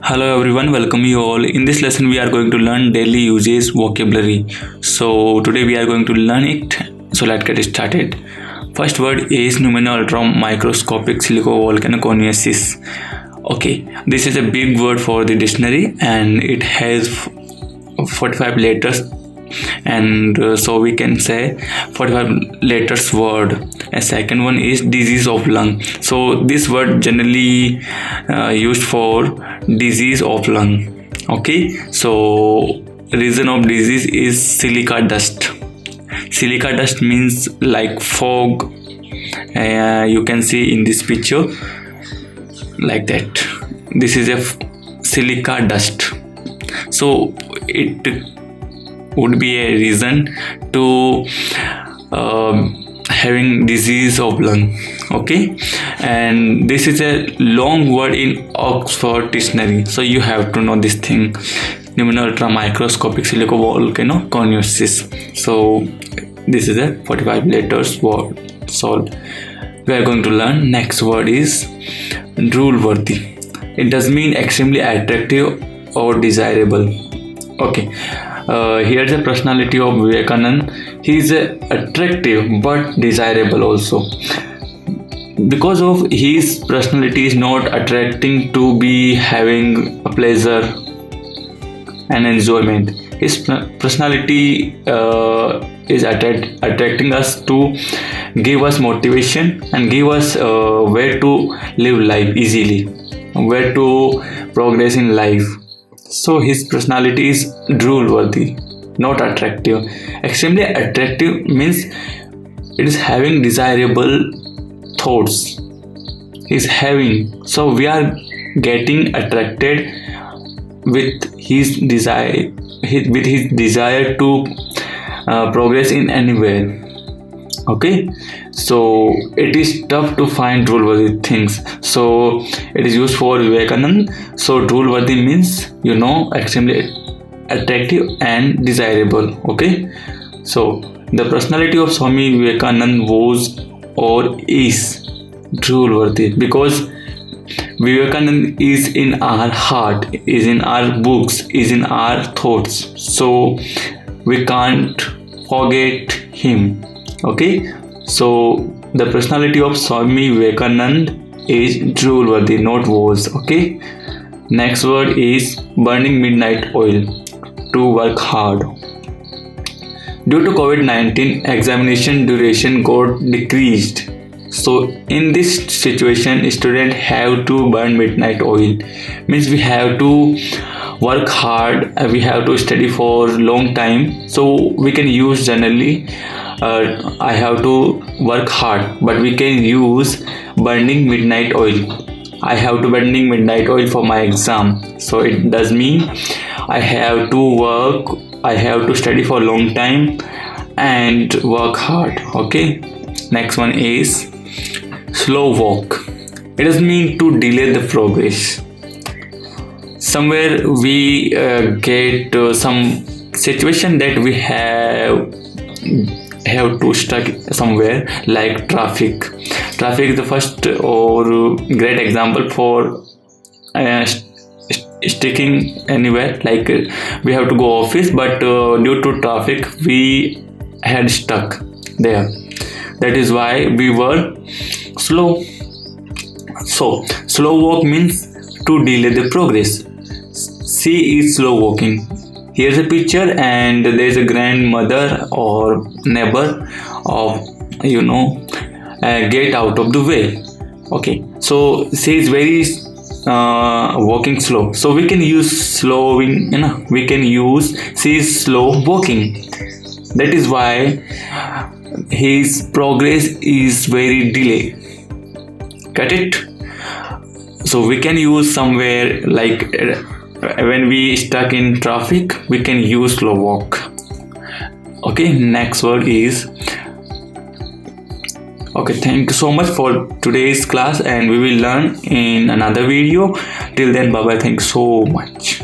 Hello everyone, welcome you all. In this lesson we are going to learn daily uses vocabulary. So today we are going to learn it. So let's get started. First word is pneumoultramicroscopic silicovolcanoconiosis. Okay, this is a big word for the dictionary and it has 45 letters, and so we can say 45 letters word. A second one is disease of lung. So this word generally used for disease of lung. Okay, so reason of disease is silica dust. Silica dust means like fog. You can see in this picture like that. This is a silica dust. So it would be a reason to having disease of lung. Okay, and this is a long word in Oxford dictionary, so you have to know this thing. Pneumoultramicroscopic silicovolcanoconiosis. So this is a 45 letters word solved. We are going to learn next word is drool-worthy. It does mean extremely attractive or desirable. Okay, here's the personality of Vivekananda. He is attractive but desirable also. Because of his personality is not attracting to be having a pleasure and enjoyment. His personality is attracting us to give us motivation and give us where to live life easily, where to progress in life. So his personality is drool-worthy, not attractive. Extremely attractive means it is having desirable thoughts. He's having. So we are getting attracted with his desire, with his desire to progress in anywhere. Okay, so it is tough to find drool-worthy things. So it is used for Vivekananda. So drool-worthy means extremely attractive and desirable. Okay, so the personality of Swami Vivekananda was or is drool-worthy because Vivekananda is in our heart, is in our books, is in our thoughts. So we can't forget him. Okay, so the personality of Swami Vivekananda is drool-worthy, not was. Okay, next word is burning midnight oil. To work hard. Due to COVID-19, examination duration got decreased. So in this situation, students have to burn midnight oil. Means we have to work hard. We have to study for long time. So we can use generally. I have to work hard, but we can use burning midnight oil. I have to burning midnight oil for my exam. So it does mean I have to work, I have to study for a long time and work hard. Okay, next one is slow walk. It does mean to delay the progress. Somewhere we get some situation that we have to stuck somewhere, like traffic. Traffic is the first or great example for sticking anywhere. Like we have to go office, but due to traffic we had stuck there. That is why we were slow. So slow walk means to delay the progress. C is slow walking. Here's a picture and there is a grandmother or neighbor of get out of the way. Okay, so C is very walking slow. So we can use slowing, we can use C is slow walking. That is why his progress is very delay. Got it? So we can use somewhere like when we stuck in traffic, we can use slow walk. Okay, next word is okay. Thank you so much for today's class and we will learn in another video. Till then, bye bye. Thank you so much.